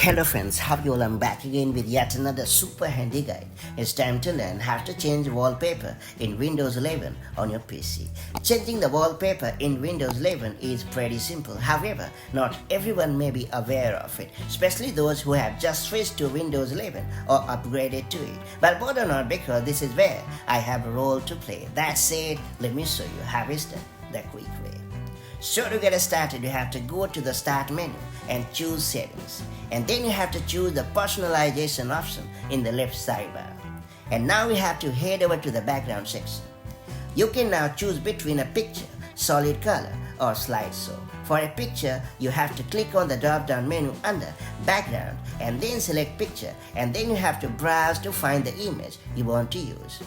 Hello friends, how you all? I'm back again with yet another super handy guide. It's time to learn how to change wallpaper in Windows 11 on your PC. Changing the wallpaper in Windows 11 is pretty simple. However, not everyone may be aware of it, especially those who have just switched to Windows 11 or upgraded to it. But bother not, because this is where I have a role to play. That said, let me show you how it's done the quick way. So to get started, you have to go to the Start menu and choose Settings. And then you have to choose the Personalization option in the left sidebar. And now we have to head over to the Background section. You can now choose between a picture, solid color, or slideshow. For a picture, you have to click on the drop-down menu under Background and then select Picture, and then you have to browse to find the image you want to use.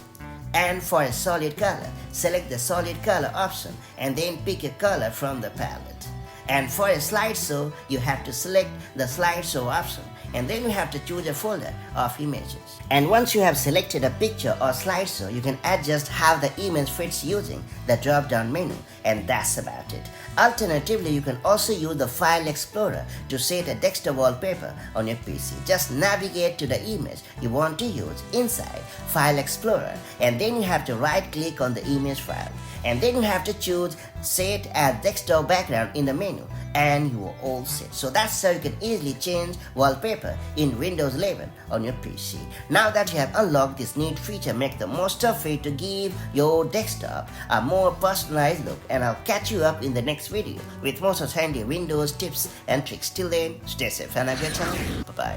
And for a solid color, select the solid color option and then pick a color from the palette. And for a slideshow, you have to select the slideshow option and then you have to choose a folder of images. And once you have selected a picture or slideshow, you can adjust how the image fits using the drop-down menu, and that's about it. Alternatively, you can also use the File Explorer to set a desktop wallpaper on your PC. Just navigate to the image you want to use inside File Explorer, and then you have to right-click on the image file. And then you have to choose Set as Desktop Background in the menu, and you are all set. So that's how you can easily change wallpaper in Windows 11 on your PC. Now that you have unlocked this neat feature, make the most of it to give your desktop a more personalized look. And I'll catch you up in the next video with more such handy Windows tips and tricks. Till then, stay safe and have a good time. Bye-bye.